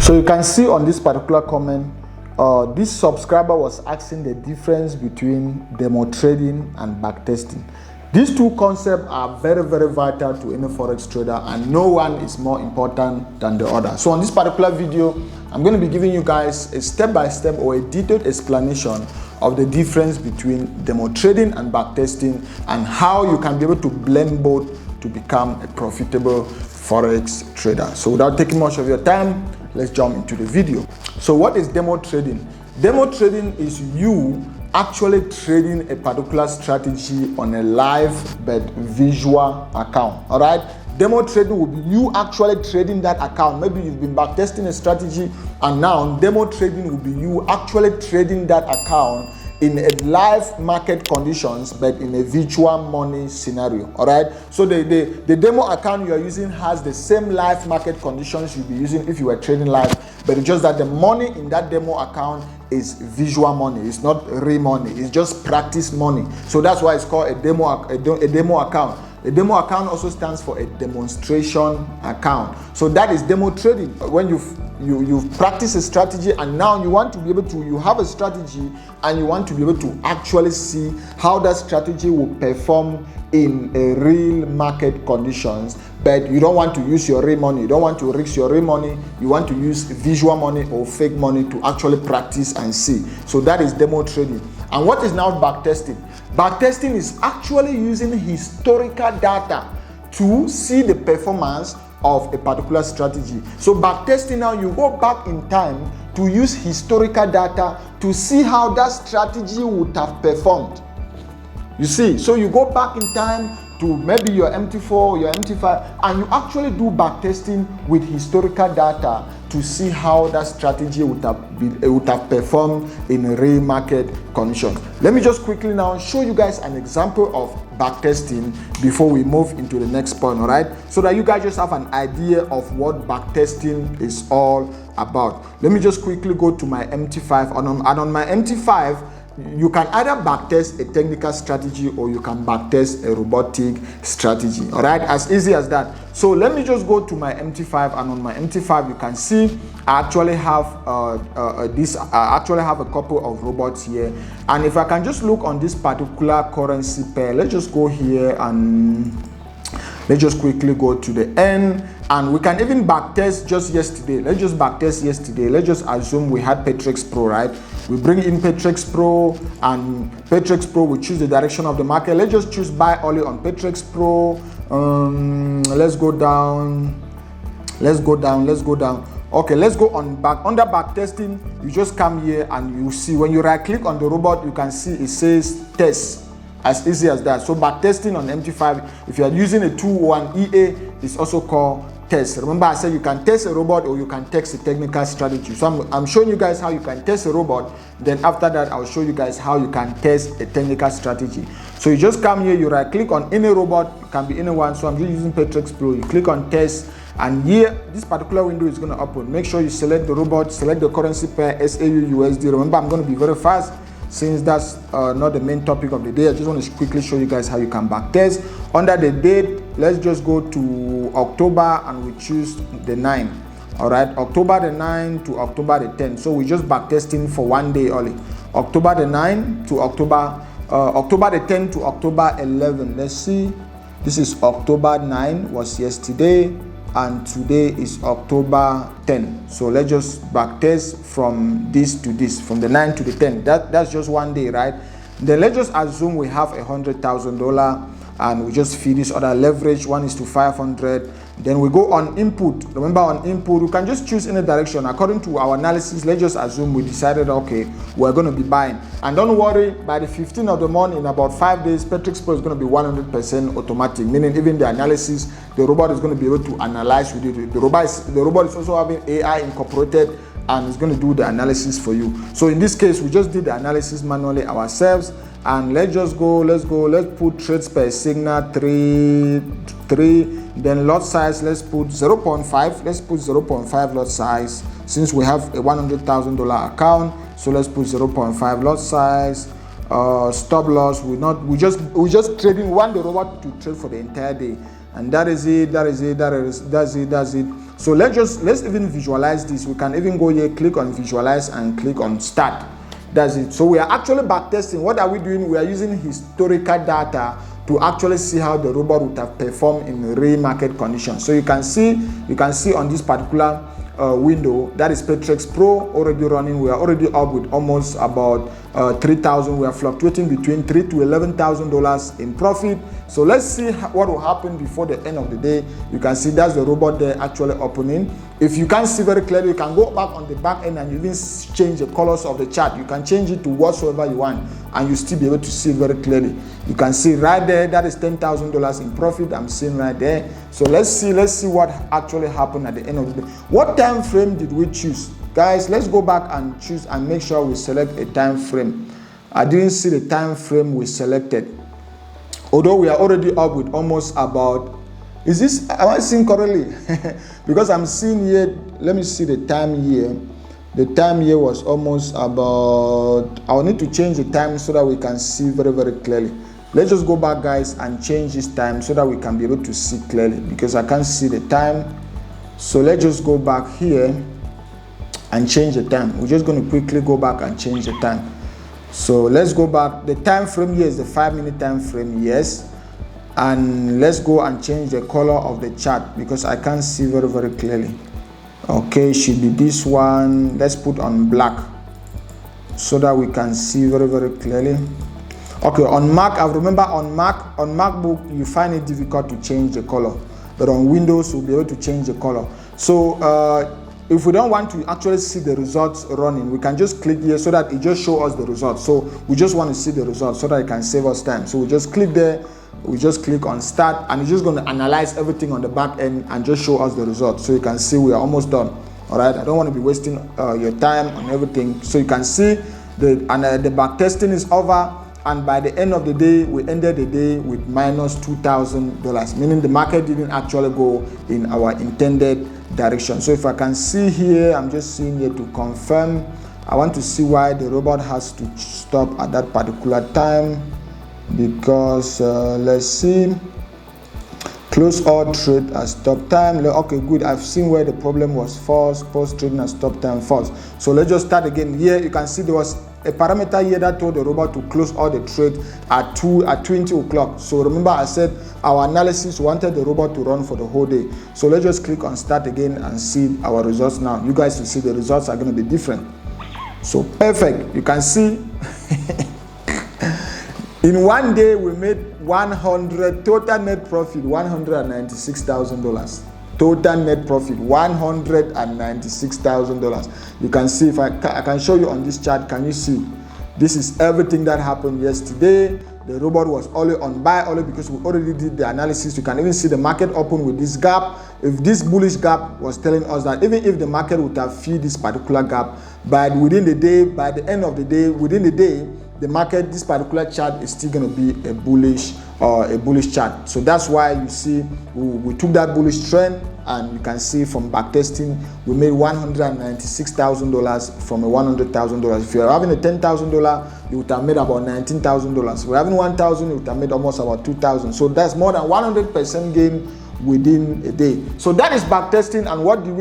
So you can see on this particular comment, this subscriber was asking the difference between demo trading and backtesting. These two concepts are very, very vital to any forex trader, and no one is more important than the other. So on this particular video, I'm going to be giving you guys a step-by-step or a detailed explanation of the difference between demo trading and backtesting, and how you can be able to blend both to become a profitable forex trader. So without taking much of your time, let's jump into the video. So what is demo trading? Demo trading is you actually trading a particular strategy on a live but visual account. All right, demo trading will be you actually trading that account. Maybe you've been backtesting a strategy, and now demo trading will be you actually trading that account in a live market conditions, but in a virtual money scenario. All right, so the demo account you are using has the same live market conditions you'll be using if you were trading live, but it's just that the money in that demo account is visual money. It's not real money, it's just practice money. So that's why it's called a demo account. A demo account also stands for a demonstration account. So that is demo trading. When you've practiced a strategy, and now you want to be able to, you have a strategy and you want to be able to actually see how that strategy will perform in a real market conditions, but you don't want to use your real money, you don't want to risk your real money, you want to use visual money or fake money to actually practice and see. So that is demo trading. And what is now backtesting? Backtesting is actually using historical data to see the performance of a particular strategy. So backtesting, now you go back in time to use historical data to see how that strategy would have performed. You see, so you go back in time to maybe your MT4, your MT5, and you actually do backtesting with historical data to see how that strategy would have performed in real market conditions. Let me just quickly now show you guys an example of backtesting before we move into the next point, all right? So that you guys just have an idea of what backtesting is all about. Let me just quickly go to my MT5, and on my MT5, you can either backtest a technical strategy or you can backtest a robotic strategy. All right, as easy as that. So let me just go to my MT5, and on my MT5 you can see I actually have a couple of robots here. And if I can just look on this particular currency pair, let's just go here and let's just quickly go to the end, and we can even backtest just yesterday. Let's just backtest yesterday. Let's just assume we had Patrix Pro, right? We bring in Patrix Pro, and Patrix Pro, we choose the direction of the market. Let's just choose buy only on Patrix Pro. Let's go down. Okay, let's go on back. Under backtesting, you just come here and you see when you right click on the robot, you can see it says test. As easy as that. So backtesting on MT5, if you are using a 201 EA, it's also called test. Remember I said you can test a robot or you can test a technical strategy. So I'm showing you guys how you can test a robot. Then after that, I'll show you guys how you can test a technical strategy. So you just come here, you right click on any robot, it can be anyone. So I'm just using Patrix Pro. You click on test, and here this particular window is going to open. Make sure you select the robot, select the currency pair SAU USD. Remember, I'm going to be very fast since that's not the main topic of the day. I just want to quickly show you guys how you can backtest. Under the date, let's just go to October and we choose the 9th. All right, October the 9th to October the 10th. So we're just backtesting for 1 day only. October the 9th to October the 10th to October 11th. Let's see. This is October 9 was yesterday, and today is October 10. So let's just backtest from this to this, from the 9 to the 10. That's just 1 day, right? Then let's just assume we have $100,000 and we just feed this other leverage 1:500. Then we go on input. Remember, on input you can just choose any direction according to our analysis. Let's just assume we decided, okay, we're going to be buying, and don't worry, by the 15th of the month, in about 5 days, Patrix Pro is going to be 100% automatic, meaning even the analysis, the robot is going to be able to analyze with it. The robot is also having AI incorporated, and it's going to do the analysis for you. So in this case, we just did the analysis manually ourselves. And let's put trades per signal 3. Then lot size, let's put 0.5. Let's put 0.5 lot size, since we have a $100,000 account. So let's put 0.5 lot size. Stop loss, we just trading, want the robot to trade for the entire day. And that is it. So let's even visualize this. We can even go here, click on visualize and click on start. That's it. So we are actually backtesting. What are we doing? We are using historical data to actually see how the robot would have performed in real market conditions. So you can see on this particular window, that is Paytrex Pro already running. We are already up with almost about 3,000. We are fluctuating between $3,000 to $11,000 in profit. So let's see what will happen before the end of the day. You can see that's the robot there actually opening. If you can't see very clearly, you can go back on the back end and you even change the colors of the chart. You can change it to whatsoever you want and you still be able to see very clearly. You can see right there, that is $10,000 in profit. I'm seeing right there. So let's see what actually happened at the end of the day. What time frame did we choose? Guys, let's go back and choose and make sure we select a time frame. I didn't see the time frame we selected. Although we are already up with almost about, am I seeing correctly? Because I'm seeing here, let me see the time here. The time here was almost about, I'll need to change the time so that we can see very, very clearly. Let's just go back, guys, and change this time so that we can be able to see clearly, because I can't see the time. So let's just go back here and change the time. We're just going to quickly go back and change the time. So let's go back. The time frame here is the 5-minute time frame, yes. And let's go and change the color of the chart because I can't see very, very clearly. Okay, should be this one. Let's put on black so that we can see very, very clearly. Okay, on Mac, I remember on MacBook, you find it difficult to change the color, but on Windows, you'll be able to change the color. So if we don't want to actually see the results running, we can just click here so that it just shows us the results. So we just want to see the results so that it can save us time. So we just click there, we just click on start, and it's just going to analyze everything on the back end and just show us the results. So you can see we are almost done. All right, I don't want to be wasting your time on everything. So you can see the backtesting is over. And by the end of the day, we ended the day with minus $2,000, meaning the market didn't actually go in our intended direction. So if I can see here, I'm just seeing here to confirm. I want to see why the robot has to stop at that particular time, because let's see, close all trade at stop time. Okay, good. I've seen where the problem was false. Post trading at stop time false. So let's just start again. Here you can see there was a parameter here that told the robot to close all the trade at 20 o'clock. So remember I said our analysis wanted the robot to run for the whole day. So let's just click on start again and see our results now. You guys will see the results are going to be different. So perfect. You can see in one day we made total net profit $196,000. Total net profit $196,000. You can see, if I can show you on this chart, can you see? This is everything that happened yesterday. The robot was only on buy only because we already did the analysis. You can even see the market open with this gap. If this bullish gap was telling us that even if the market would have filled this particular gap, but within the day, by the end of the day, within the day, the market, this particular chart is still going to be a bullish chart. So that's why you see we took that bullish trend, and you can see from backtesting we made $196,000 from a $100,000. If you're having a $10,000, you would have made about $19,000. If you're having 1,000, you would have made almost about 2,000. So that's more than 100% gain within a day. So that is backtesting. And what do?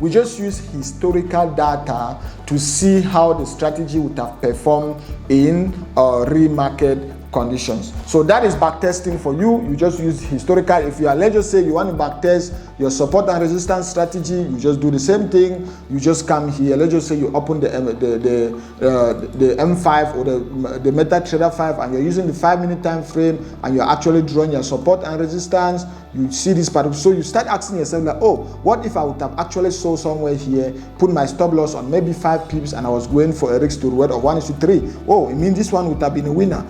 We just use historical data to see how the strategy would have performed in real market conditions. So that is backtesting for you. You just use historical. If you are, let's just say you want to backtest your support and resistance strategy, you just do the same thing. You just come here. Let's just say you open the M5 or the MetaTrader 5, and you're using the 5-minute time frame, and you're actually drawing your support and resistance. You see this part. So you start asking yourself like, oh, what if I would have actually sold somewhere here, put my stop loss on maybe 5 pips, and I was going for a risk to reward of 1:3. Oh, it means this one would have been a winner.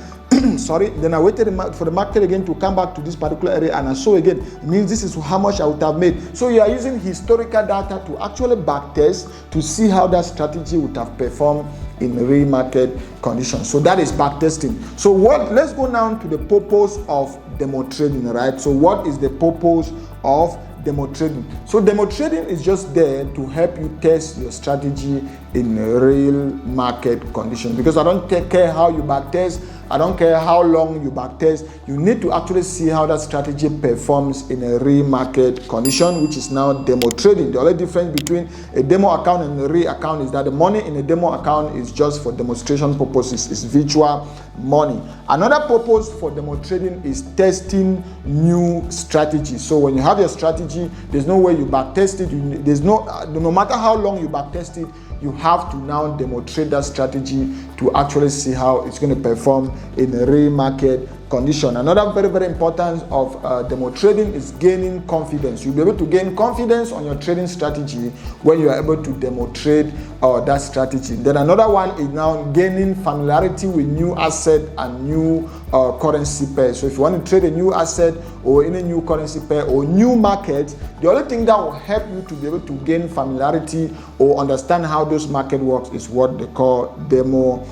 Sorry, then I waited for the market again to come back to this particular area, and I saw again. It means this is how much I would have made. So you are using historical data to actually backtest to see how that strategy would have performed in real market conditions. So that is backtesting. So let's go now to the purpose of demo trading, right? So what is the purpose of demo trading? So demo trading is just there to help you test your strategy in real market conditions, because I don't take care how you backtest. I don't care how long you backtest, you need to actually see how that strategy performs in a real market condition, which is now demo trading. The only difference between a demo account and a real account is that the money in a demo account is just for demonstration purposes. It's virtual money. Another purpose for demo trading is testing new strategies. So when you have your strategy, there's no way you backtest it. There's no matter how long you backtest it, you have to now demo trade that strategy to actually see how it's going to perform in a real market condition. Another very, very important of demo trading is gaining confidence. You'll be able to gain confidence on your trading strategy when you are able to demo trade that strategy. Then another one is now gaining familiarity with new asset and new currency pair. So if you want to trade a new asset or any new currency pair or new market, the only thing that will help you to be able to gain familiarity or understand how those market works is what they call demo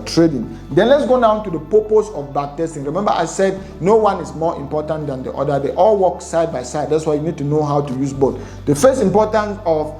trading. Then let's go down to the purpose of backtesting. Remember I said no one is more important than the other. They all work side by side. That's why you need to know how to use both. The first importance of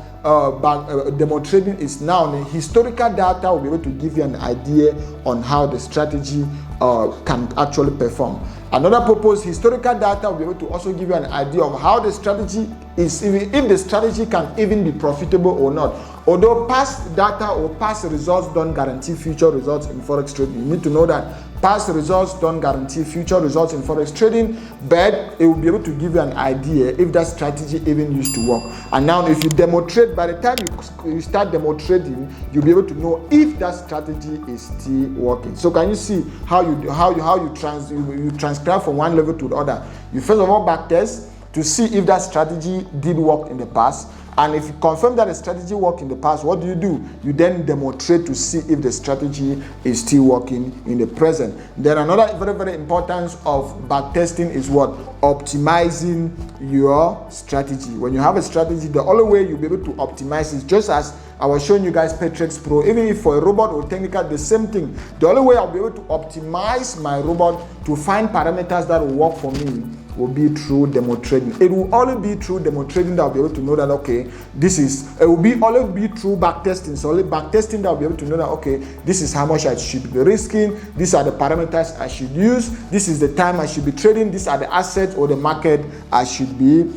demo trading is now the historical data will be able to give you an idea on how the strategy can actually perform. Another purpose, historical data will be able to also give you an idea of how the strategy is, if the strategy can even be profitable or not. Although past data or past results don't guarantee future results in Forex trading. You need to know that past results don't guarantee future results in Forex trading, but it will be able to give you an idea if that strategy even used to work. And now if you demo trade, by the time you start demo trading, you'll be able to know if that strategy is still working. So can you see how you transcribe from one level to the other? You first of all backtest to see if that strategy did work in the past. And if you confirm that the strategy worked in the past, what do? You then demonstrate to see if the strategy is still working in the present. Then another very, very importance of backtesting is what? Optimizing your strategy. When you have a strategy, the only way you'll be able to optimize is just as I was showing you guys Paytrex Pro. Even if for a robot or technical, the same thing. The only way I'll be able to optimize my robot to find parameters that will work for me will be through demo trading. It will only be through demo trading that I'll be able to know that okay, it will always be through backtesting. So only backtesting that I'll be able to know that okay, this is how much I should be risking, these are the parameters I should use, this is the time I should be trading, these are the assets or the market I should be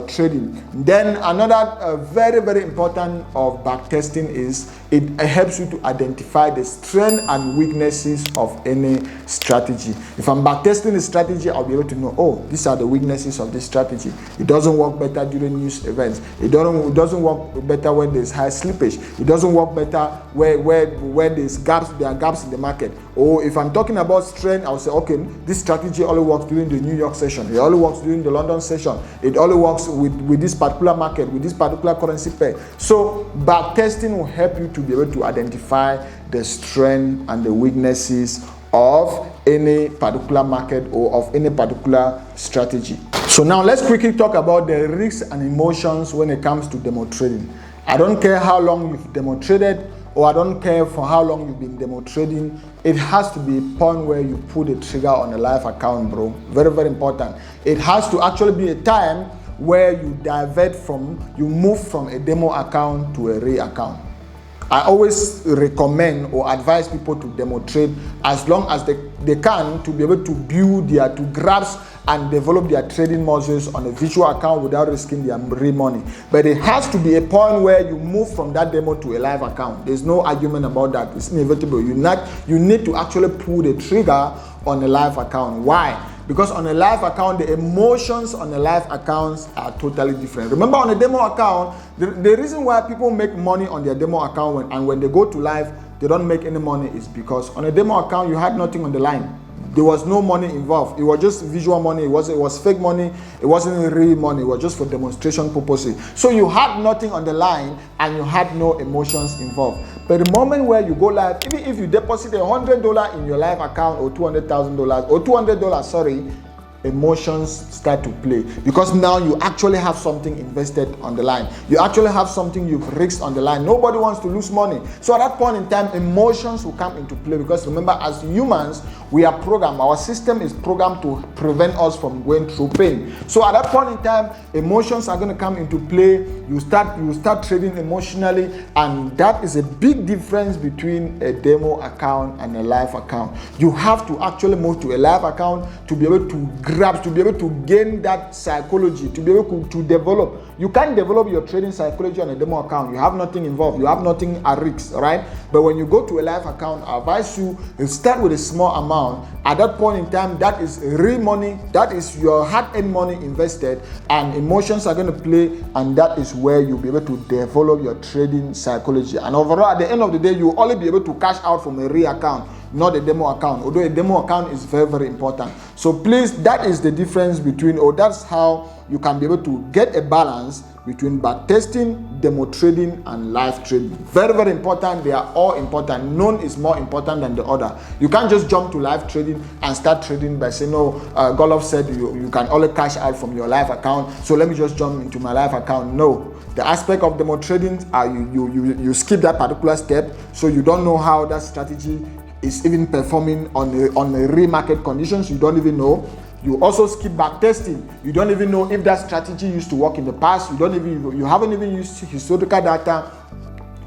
trading. Then another very, very important of backtesting is it helps you to identify the strengths and weaknesses of any strategy. If I'm backtesting a strategy, I'll be able to know, oh, these are the weaknesses of this strategy. It doesn't work better during news events. It doesn't work better when there's high slippage. It doesn't work better where there's gaps. There are gaps in the market. Or if I'm talking about strength, I'll say, okay, this strategy only works during the New York session. It only works during the London session. It only works with this particular market, with this particular currency pair. So backtesting will help you to be able to identify the strength and the weaknesses of any particular market or of any particular strategy. So now let's quickly talk about the risks and emotions when it comes to demo trading. I don't care how long you've demo traded, or I don't care for how long you've been demo trading. It has to be a point where you pull the trigger on a live account, bro. Very, very important. It has to actually be a time where you move from a demo account to a real account. I always recommend or advise people to demo trade as long as they can, to be able to to grasp and develop their trading muscles on a virtual account without risking their real money. But it has to be a point where you move from that demo to a live account. There's no argument about that. It's inevitable. You need to actually pull the trigger on a live account. Why? Because on a live account, the emotions on a live accounts are totally different. Remember, on a demo account, the reason why people make money on their demo account when they go to live, they don't make any money is because on a demo account, you had nothing on the line. There was no money involved. It was just visual money. It was fake money. It wasn't real money. It was just for demonstration purposes. So you had nothing on the line and you had no emotions involved. But the moment where you go live, even if you deposit $100 in your live account or $200,000 or $200, sorry, emotions start to play, because now you actually have something invested on the line. You actually have something you've risked on the line. Nobody wants to lose money. So at that point in time, emotions will come into play, because remember, as humans, we are programmed. Our system is programmed to prevent us from going through pain. So at that point in time, emotions are going to come into play. You start trading emotionally, and that is a big difference between a demo account and a live account. You have to actually move to a live account to be able to grab, to be able to gain that psychology, to be able to develop. You can't develop your trading psychology on a demo account. You have nothing involved. You have nothing at risk, right? But when you go to a live account, I advise you start with a small amount. At that point in time, that is real money. That is your hard-earned money invested, and emotions are going to play, and that is where you'll be able to develop your trading psychology. And overall, at the end of the day, you'll only be able to cash out from a real account, not a demo account, although a demo account is very, very important. So please, that is the difference between, or that's how you can be able to get a balance between backtesting, demo trading, and live trading. Very, very important. They are all important. None is more important than the other. You can't just jump to live trading and start trading by saying, no, Godlove said you can only cash out from your live account, so let me just jump into my live account. No. The aspect of demo trading, you skip that particular step, so you don't know how that strategy is even performing on the real market conditions. You don't even know. You also skip backtesting. You don't even know if that strategy used to work in the past. You haven't even used historical data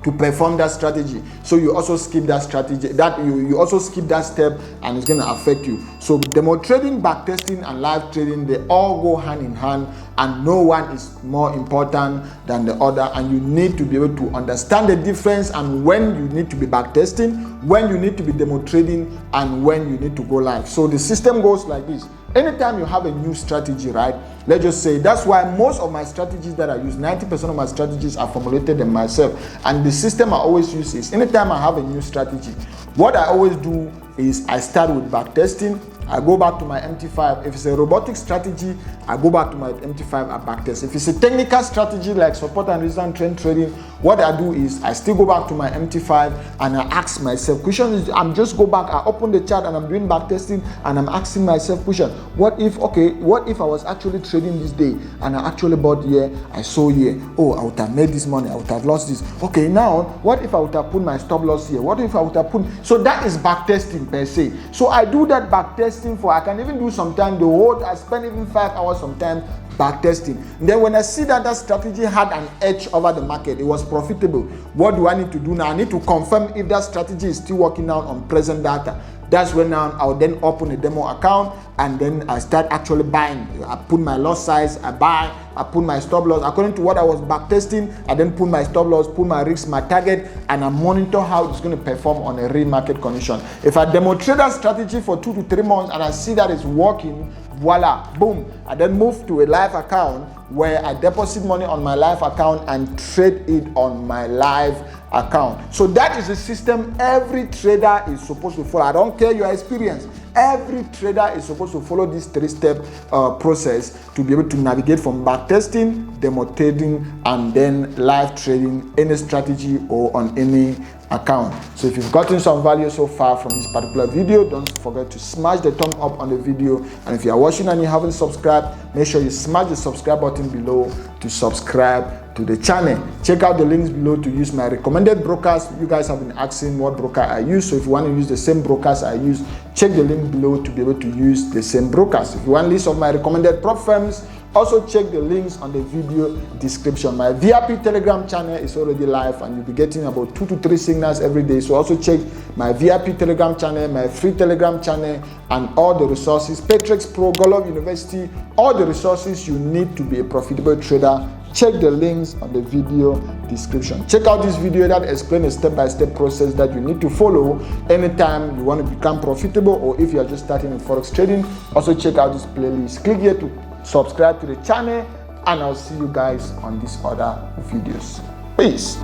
to perform that strategy. So you also skip that strategy. You also skip that step, and it's going to affect you. So demo trading, backtesting, and live trading, they all go hand in hand, and no one is more important than the other. And you need to be able to understand the difference, and when you need to be backtesting, when you need to be demo trading, and when you need to go live. So the system goes like this. Anytime you have a new strategy, right? Let's just say, that's why most of my strategies that I use, 90% of my strategies are formulated in myself. And the system I always use is, anytime I have a new strategy, what I always do is I start with backtesting. I go back to my MT5. If it's a robotic strategy, I go back to my MT5 and backtest. If it's a technical strategy like support and resistance trend trading, what I do is I still go back to my MT5 and I ask myself questions. I'm just go back, I open the chart and I'm doing backtesting, and I'm asking myself question. What if I was actually trading this day and I actually bought here, I sold here. Oh, I would have made this money, I would have lost this. Okay, now what if I would have put my stop loss here? What if I would have put, so that is backtesting per se. So I do that backtesting for, I can even do sometimes the whole, I spend even 5 hours sometimes backtesting. And then when I see that that strategy had an edge over the market, it was profitable, what do I need to do now? I need to confirm if that strategy is still working out on present data. That's when now I'll then open a demo account, and then I start actually buying. I put my loss size, I buy, I put my stop loss. According to what I was backtesting, I then put my stop loss, put my risk, my target, and I monitor how it's going to perform on a real market condition. If I demo trade that strategy for 2 to 3 months and I see that it's working, voila, boom. I then move to a live account where I deposit money on my live account and trade it on my live account. So that is a system every trader is supposed to follow. I don't care your experience. Every trader is supposed to follow this 3-step process to be able to navigate from backtesting, demo trading, and then live trading any strategy or on any account. So if you've gotten some value so far from this particular video, don't forget to smash the thumb up on the video. And if you are watching and you haven't subscribed, make sure you smash the subscribe button below to subscribe to the channel. Check out the links below to use my recommended brokers. You guys have been asking what broker I use, so if you want to use the same brokers I use, check the link below to be able to use the same brokers. If you want a list of my recommended prop firms, also check the links on the video description. My VIP Telegram channel is already live, and you'll be getting about 2 to 3 signals every day. So also check my VIP Telegram channel, my free Telegram channel, and all the resources, Patrex Pro, Godlove University, all the resources you need to be a profitable trader. Check the links on the video description. Check out this video that explains a step-by-step process that you need to follow anytime you want to become profitable, or if you are just starting in Forex trading. Also check out this playlist. Click here to subscribe to the channel, and I'll see you guys on these other videos. Peace.